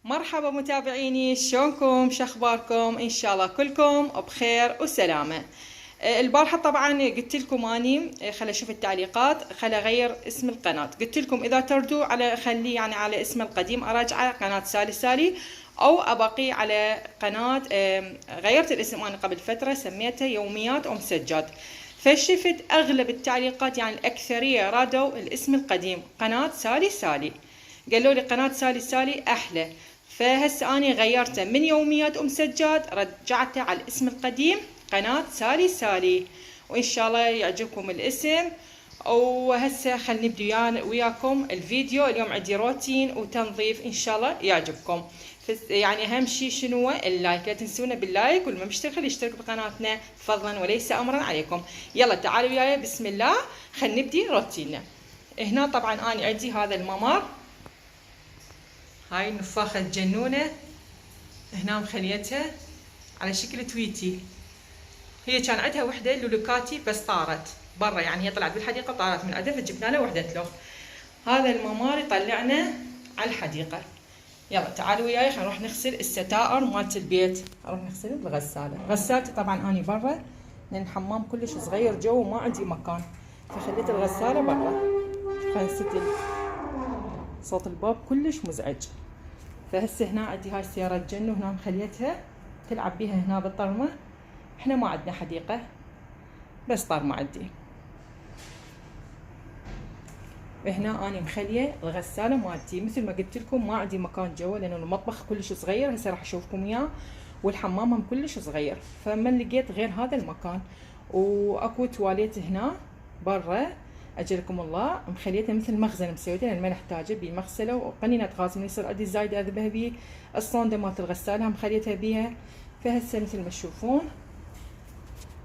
مرحبا متابعيني، شلونكم؟ شخباركم؟ ان شاء الله كلكم بخير وسلامة. البارحة طبعا قلت لكم اني خل اشوف التعليقات، خل اغير اسم القناة. قلت لكم اذا تردوا على خلي يعني على اسم القديم اراجعه قناة سالي سالي، او ابقي على قناة غيرت الاسم انا قبل فترة سميتها يوميات ام سجاد. فشفت اغلب التعليقات يعني الاكثرية رادوا الاسم القديم قناة سالي سالي، قالوا لي قناة سالي سالي احلى. فهسه اني غيرته من يوميات ام سجاد رجعته على الاسم القديم قناة سالي سالي، وان شاء الله يعجبكم الاسم. وهسه خلينا نبدي وياكم الفيديو. اليوم عندي روتين وتنظيف ان شاء الله يعجبكم. يعني اهم شيء شنو هو اللايك، لا تنسونا باللايك، واللي ما مشترك يشترك بقناتنا فضلا وليس امرا عليكم. يلا تعالوا وياي بسم الله خلينا نبدي روتيننا. هنا طبعا انا عندي هذا الممر، هاي النفاخة الجنونة هنا مخليتها على شكل تويتي. هي كان عندها وحدة لولوكاتي بس طارت برا، يعني هي طلعت بالحديقة طارت من عندها فجبنا لها وحدة لو. هذا الممر يطلعنا على الحديقة. يلا تعالوا وياي خلينا نروح نغسل الستائر مالت البيت. نروح نغسل بالغسالة. غسالتي طبعا اني برا لان الحمام كلش صغير جو وما عندي مكان، فخليت الغسالة برا. خلينا نسد صوت الباب كلش مزعج. فهسه هنا عندي هاي السيارة الجن وهنا مخليتها تلعب بيها هنا بالطرمة. احنا ما عندنا حديقة بس طرمة عندي. هنا اني مخليه الغسالة مالتي مثل ما قلت لكم ما عندي مكان جوا لانه المطبخ كلش صغير، هسه راح اشوفكم اياه، والحمام هم كلش صغير، فما لقيت غير هذا المكان. واكو تواليت هنا برا اجلكم الله مخليته مثل مخزن مسويته لان ما نحتاجه بيه مغسله وقنينه غاز من يصير عندي زايده اذبح بيه. الصونده مالت الغساله هم خليتها بيها. فهسه مثل ما تشوفون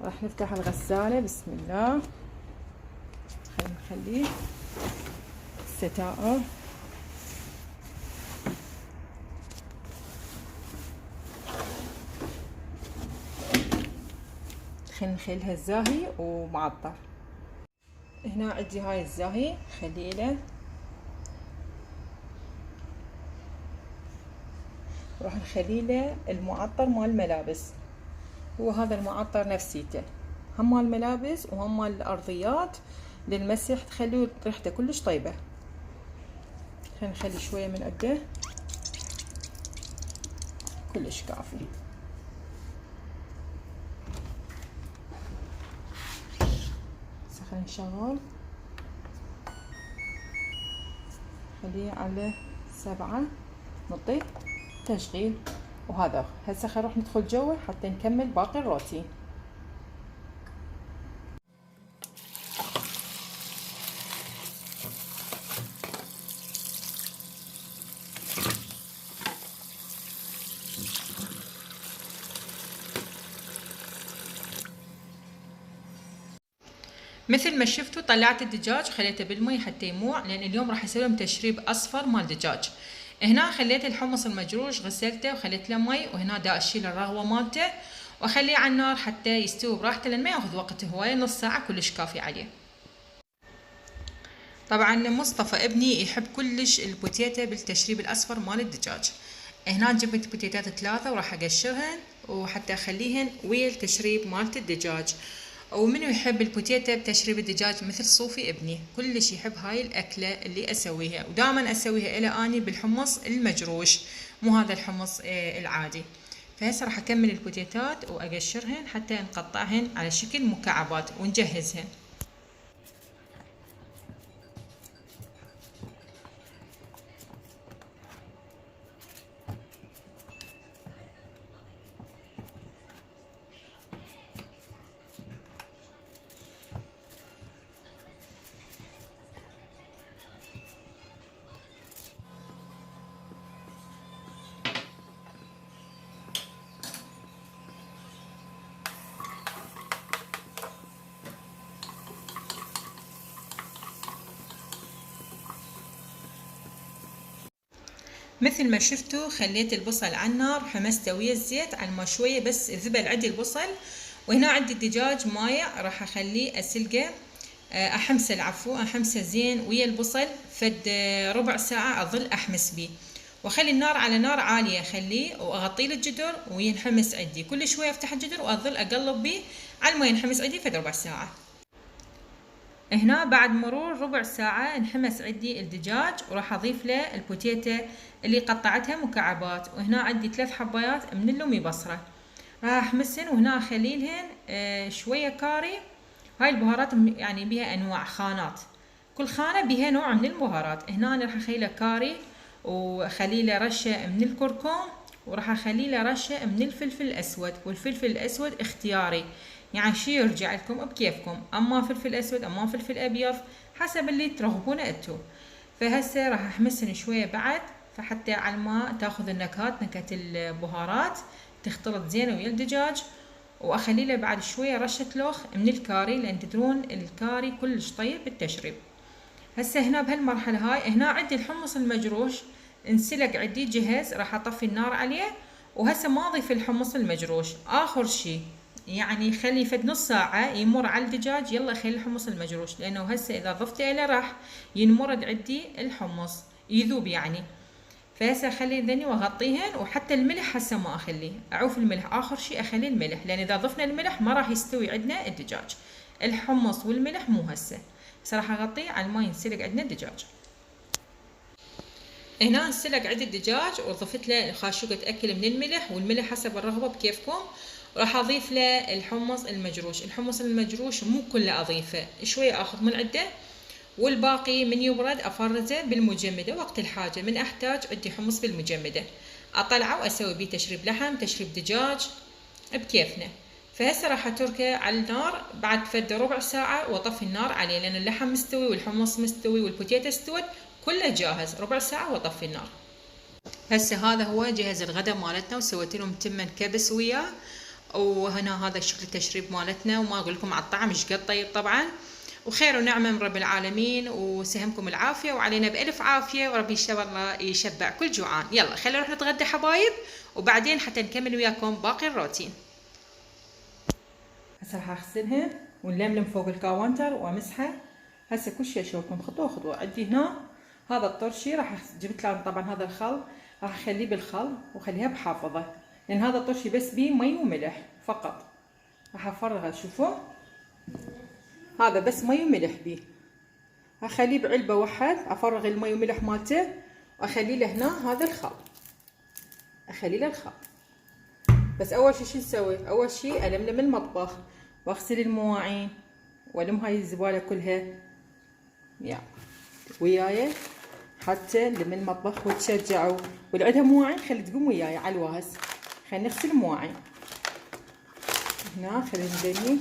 راح نفتح الغساله بسم الله. خلينا نخليه الستائر. خلينا نخليها الزاهي ومعطر. هنا عندي هاي الزاهي خليله، راح نخليله المعطر مال الملابس. هو هذا المعطر نفسيته، هم مال الملابس وهم مال الارضيات للمسح، تخليه ريحته كلش طيبه. خلينا نخلي شويه من قده كلش كافي. خلينا نشغل، خليه على 7 نطي تشغيل. وهذا هسه خلينا نروح ندخل جوا حتى نكمل باقي الروتين. مثل ما شفتوا طلعت الدجاج وخليته بالمي حتى يموع، لان اليوم راح اسوي لهم تشريب اصفر مال دجاج. هنا خليت الحمص المجروش غسلته وخليت له مي، وهنا دا اشيل الرغوه مالته واخليه على النار حتى يستوي براحته لان ما ياخذ وقت هوايه، نص ساعه كلش كافي عليه. طبعا مصطفى ابني يحب كلش البوتيتا بالتشريب الاصفر مال الدجاج. هنا جبت بوتيتات 3 وراح اقشرهن وحتى اخليهن ويا التشريب مالت الدجاج. ومنو يحب البوتيتا بتشريب الدجاج مثل صوفي ابني، كلش يحب هاي الاكله اللي اسويها، ودائما اسويها الى اني بالحمص المجروش مو هذا الحمص العادي. فهسه راح اكمل البوتيتات واقشرهن حتى نقطعهن على شكل مكعبات ونجهزهن. مثل ما شفتوا خليت البصل على النار وحمسته ويا الزيت على ما شويه بس ذبل عندي البصل. وهنا عندي الدجاج مايع راح اخليه اسلقه، احمسه زين ويا البصل فد ربع ساعه اظل احمس بيه. واخلي النار على نار عاليه، اخليه واغطيه الجدر وينحمس عندي. كل شويه افتح الجدر واظل اقلب بيه على ما ينحمس عندي فد ربع ساعه. هنا بعد مرور ربع ساعة انحمس عندي الدجاج، وراح اضيف له البوتيتا اللي قطعتها مكعبات، وهنا عندي 3 حبايات من اللومي بصرة راح احمسهن، وهنا اخليلهن شوية كاري. هاي البهارات يعني بيها انواع خانات، كل خانة بيها نوع من البهارات. هنا أنا راح اخليله كاري، واخليله رشة من الكركم، وراح اخليله رشة من الفلفل الاسود، والفلفل الاسود اختياري يعني شي يرجع لكم بكيفكم، اما فلفل اسود اما فلفل ابيض حسب اللي ترغبونه انتو. فهسه راح احمسهن شوية بعد، فحتى على ما تاخذ النكهات، نكهة البهارات تختلط زين ويا الدجاج. واخلي له بعد شوية رشة لوخ من الكاري، لان تدرون الكاري كلش طيب بالتشريب. هسه هنا بهالمرحلة هاي هنا عندي الحمص المجروش انسلق عندي جهز، راح اطفي النار عليه. وهسه ما اضيف الحمص المجروش اخر شي، يعني خلي فد نص ساعة يمر على الدجاج، يلا خلي الحمص المجروش، لانه هسه اذا ضفته له راح ينمرد عندي الحمص يذوب يعني. فهسه اخلي ذني واغطيهن. وحتى الملح هسه ما اخليه، اعوف الملح اخر شي اخلي الملح، لان اذا ضفنا الملح ما راح يستوي عندنا الدجاج. الحمص والملح مو هسه راح اغطيه على ما ينسلق عندنا الدجاج. هنا انسلق عندي الدجاج وضفت له خاشوقة اكل من الملح، والملح حسب الرغبة بكيفكم. راح اضيف له الحمص المجروش. الحمص المجروش مو كله اضيفه، شوية اخذ من عنده، والباقي من يبرد افرزه بالمجمدة وقت الحاجة. من احتاج عندي حمص بالمجمدة اطلعه واسوي بيه تشريب لحم، تشريب دجاج بكيفنا. فهسه راح اتركه على النار بعد فد ربع ساعة واطفي النار عليه، لان اللحم مستوي والحمص مستوي والبوتيتا استوت، كله جاهز. ربع ساعة واطفي النار. هسه هذا هو جهز الغداء مالتنا، وسويت لهم تمن كبس وياه. وهنا هذا شكل التشريب مالتنا، وما اقول لكم على الطعم ايش قد طيب طبعا. وخير ونعمة من رب العالمين، وسهمكم العافية وعلينا بألف عافية، وربي إن شاء الله يشبع كل جوعان. يلا خلينا نروح نتغدى حبايب، وبعدين حتى نكمل وياكم باقي الروتين. هسه راح اغسلها ونلملم فوق الكاونتر وامسحها. هسه كل شيء اشوفكم خطوه خطوه. عندي هنا هذا الطرشي راح جبت له طبعا هذا الخل، راح اخليه بالخل واخليها بحافظه، لان هذا الطرشي بس بيه مي وملح فقط. راح افرغه، شوفوا هذا بس مي وملح بيه. اخليه بعلبه واحد، افرغ المي وملح مالته واخلي له هنا هذا الخل، اخلي له الخل. بس اول شي شو نسوي؟ اول شي الملم المطبخ واغسل المواعين والم هاي الزباله كلها يا وياي، حتى لم المطبخ وتشجعوا. واللي عندها مواعين خلي تقوم وياي على الواهس. خلينا نغسل المواعين. هنا خلينا نبني.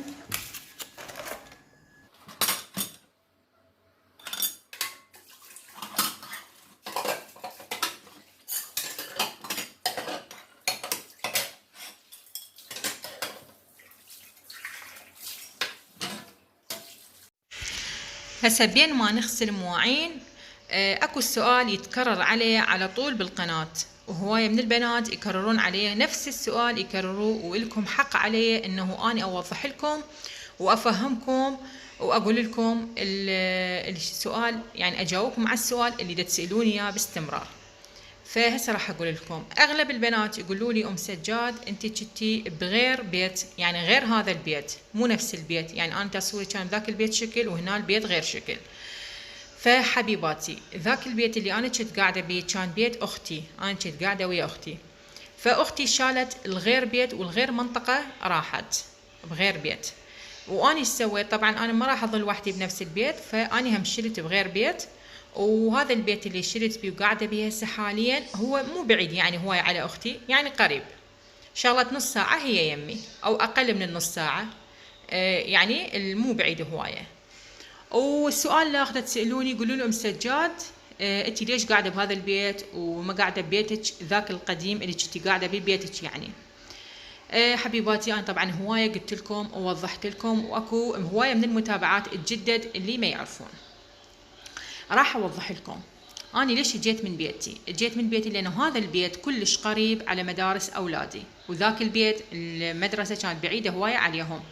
هسه بين ما نغسل مواعين اكو سؤال يتكرر عليه على طول بالقناة، وهواية من البنات يكررون عليه نفس السؤال يكرروه، والكم حق عليه انه اني اوضح لكم وافهمكم واقول لكم السؤال، يعني اجاوبكم على السؤال اللي تسألوني اياه باستمرار. فهسه راح اقول لكم. اغلب البنات يقولوا لي ام سجاد انت كنتي بغير بيت، يعني غير هذا البيت، مو نفس البيت، يعني انا تصوري كان ذاك البيت شكل وهنا البيت غير شكل. فحبيباتي ذاك البيت اللي انا كنت قاعده بيه كان بيت اختي، انا كنت قاعده ويا اختي. فاختي شالت الغير بيت والغير منطقه راحت بغير بيت. واني ايش سويت؟ طبعا انا ما راح اظل وحدي بنفس البيت، فاني هم شلت بغير بيت. وهذا البيت اللي شلت بيه وقاعده بيه هسه حاليا هو مو بعيد، يعني هواي على اختي، يعني قريب شغلة نص ساعة هي يمي او اقل من النص ساعة، يعني مو بعيد هواية. والسؤال اللي اخذ تسألوني يقولوا لي ام سجاد انت ليش قاعدة بهذا البيت وما قاعدة ببيتك ذاك القديم اللي كنتي قاعدة ببيتك يعني. حبيباتي انا طبعا هواية قلت لكم ووضحت لكم، واكو هواية من المتابعات تجدد اللي ما يعرفون. راح اوضح لكم اني ليش جيت من بيتي. جيت من بيتي لانه هذا البيت كلش قريب على مدارس اولادي، وذاك البيت المدرسه كانت بعيده هوايه عليهم.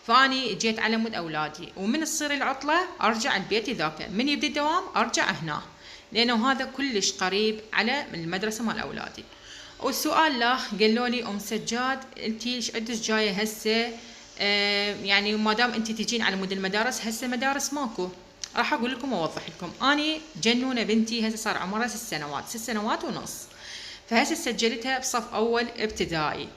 فاني جيت على مود اولادي، ومن تصير العطله ارجع البيت ذاك، من يبدي الدوام ارجع هنا، لانه هذا كلش قريب على المدرسه مال اولادي. والسؤال له قالوا لي ام سجاد انت ايش عندك جايه هسه؟ يعني ما دام انت تجين على مود المدارس، هسه مدارس ماكو. راح اقول لكم واوضح لكم. اني جنونه بنتي هسه صار عمرها 6 سنوات، 6 سنوات ونص، فهسه سجلتها بصف اول ابتدائي.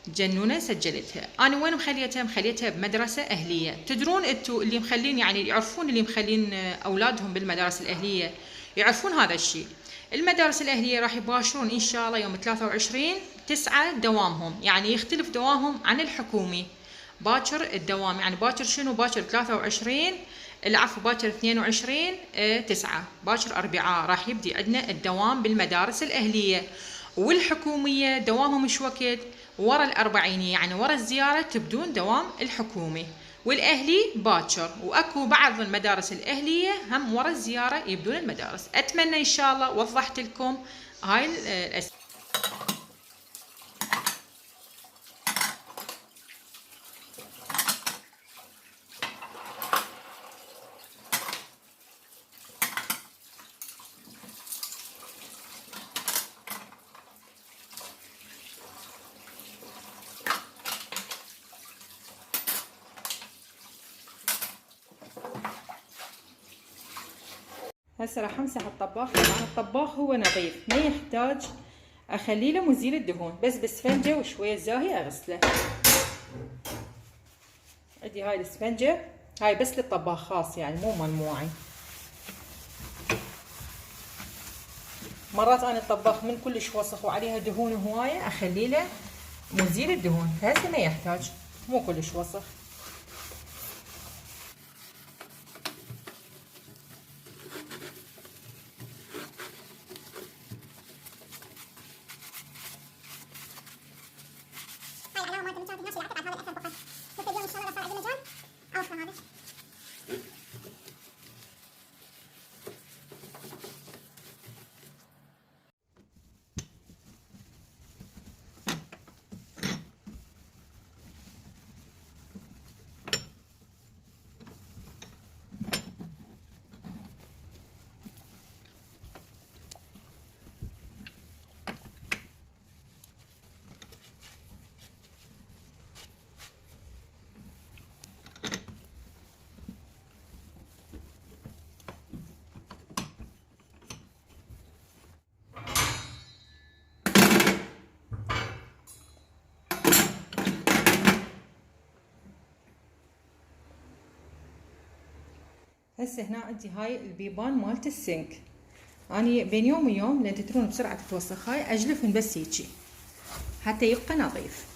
جنونه سجلتها. انا وين مخليتها؟ مخليتها بمدرسه اهليه. تدرون انتم اللي مخلين، يعني يعرفون اللي مخلين اولادهم بالمدارس الاهليه يعرفون هذا الشيء. المدارس الاهليه راح يباشرون ان شاء الله يوم 23/9 دوامهم، يعني يختلف دوامهم عن الحكومي. باكر الدوام، يعني باكر شنو؟ باكر 23، العفو باكر 22/9، باكر اربعاء راح يبدي عندنا الدوام بالمدارس الاهليه. والحكوميه دوامهم ايش وقت؟ ورا الأربعينية، يعني ورا الزيارة تبدون دوام الحكومي. والأهلي باكر، وأكو بعض المدارس الأهلية هم ورا الزيارة يبدون المدارس. أتمنى إن شاء الله وضحت لكم هاي الأسئلة. هسه راح امسح الطباخ. طبعا الطباخ هو نظيف، ما يحتاج اخلي له مزيل الدهون، بس بسفنجه وشويه زاهي اغسله. عندي هاي الاسفنجه، هاي بس للطباخ خاص، يعني مو مال مواعين. مرات انا الطباخ من كلش وسخ وعليها دهون هوايه اخلي له مزيل الدهون، فهسه ما يحتاج، مو كلش وسخ. هسه هنا عندي هاي البيبان مالت السنك. اني بين يوم ويوم لان تدرون بسرعه تتوسخ، هاي اجلفن بس هيجي حتى يبقى نظيف.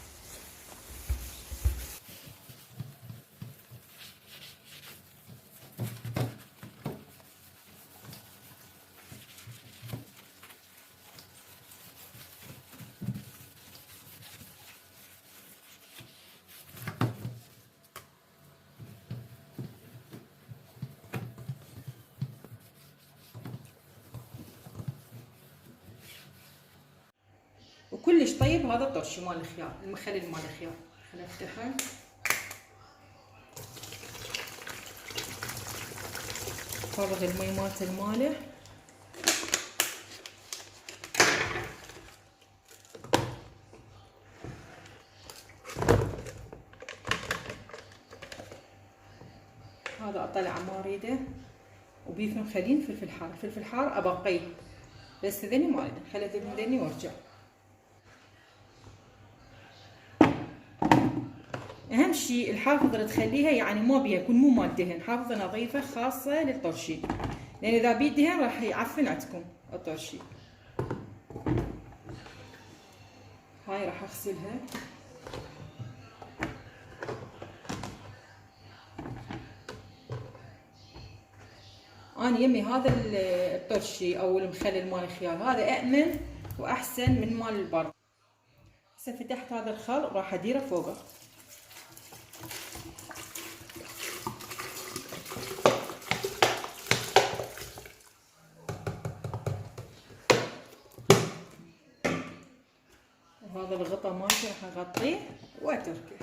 وكلش طيب هذا الطرشي مال الخيار، المخلل مال الخيار. خلينا نفتحه. فرغ المي مالت المالح. هذا اطلع ما اريده. وبيف مخلين فلفل حار، فلفل حار ابقيه، بس ذني ما اريده، خليت ذني وارجع. اهم شيء الحافظه تخليها يعني ما بيها يكون مو مال دهن، حافظه نظيفه خاصه للطرشي، لان اذا بيه دهن راح يعفن عندكم الطرشي. هاي راح اغسلها. انا يمي هذا الطرشي او المخلل مال الخيار هذا أأمن واحسن من مال البر. هسه فتحت هذا الخل وراح اديره فوقه. وهذا الغطاء مالته راح اغطيه واتركه.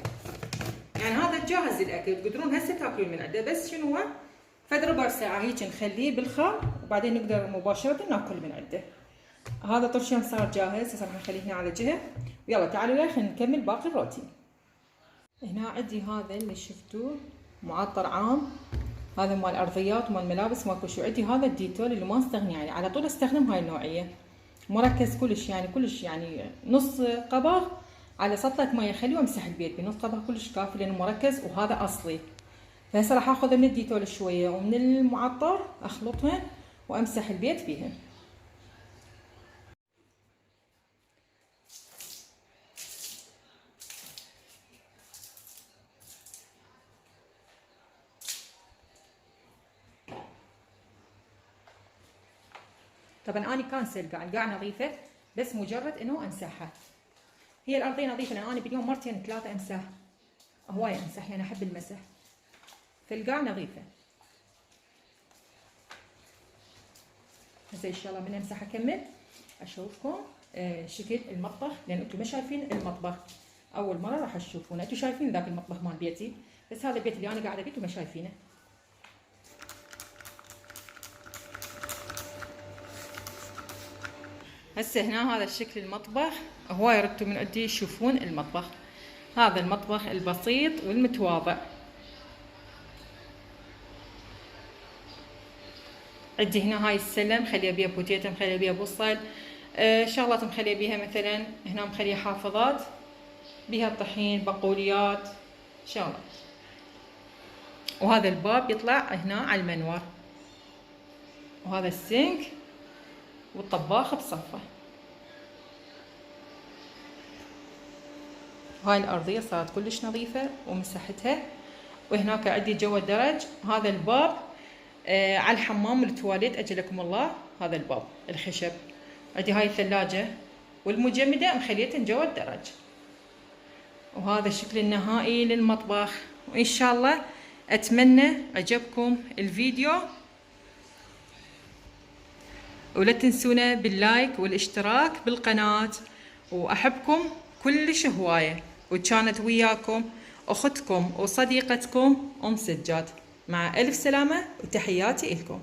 يعني هذا جاهز للاكل، تقدرون هسه تاكلون من عنده، بس شنو فد ربع ساعة هيك نخليه بالخل، وبعدين نقدر مباشرة ناكل من عنده. هذا طرشان صار جاهز، هسه راح نخليه هنا على جهة، ويلا تعالوا وياي خلينا نكمل باقي الروتين. هنا عندي هذا اللي شفتوه معطر عام، هذا مال ارضيات ومال ملابس ماكو شو. عندي هذا الديتول اللي ما استغني عليه، على طول استخدم هاي النوعية، مركز كلش يعني كلش، يعني نص قبغ على سطلة مية خليه وامسح البيت بنص قبغ كلش كافي لانه مركز وهذا اصلي. فهسه راح اخذ من الديتول شوية ومن المعطر اخلطهن وامسح البيت فيهن. طبعا اني كانسل القاع نظيفه، بس مجرد انه امسحها. هي الارضيه نظيفه لان انا باليوم مرتين ثلاثه امسح، هوايه امسح يعني احب المسح، فالقاع نظيفه. هسه ان شاء الله من امسح اكمل اشوفكم شكل المطبخ، لان انتم ما شايفين المطبخ، اول مره راح تشوفونه. انتم شايفين ذاك المطبخ مال بيتي، بس هذا البيت اللي انا قاعده فيه انتم ما شايفينه. هسه هنا هذا الشكل المطبخ، هواي ردتوا من عندي تشوفون المطبخ. هذا المطبخ البسيط والمتواضع. عندي هنا هاي السلة مخليه بيها بوتيتا، مخليه بيها بصل، شغلات مخليه بيها، مثلا هنا مخليه حافظات بيها طحين بقوليات شغلات. وهذا الباب يطلع هنا على المنور، وهذا السينك والطباخ بصفه. هاي الارضيه صارت كلش نظيفه ومسحتها. وهناك عندي جوا الدرج هذا الباب على الحمام والتواليت اجلكم الله. هذا الباب الخشب. عندي هاي الثلاجه والمجمده مخليتن جوا الدرج. وهذا الشكل النهائي للمطبخ. وان شاء الله اتمنى عجبكم الفيديو، ولا تنسونا باللايك والاشتراك بالقناة، واحبكم كلش هواية. وكانت وياكم اختكم وصديقتكم ام سجاد، مع الف سلامة وتحياتي لكم.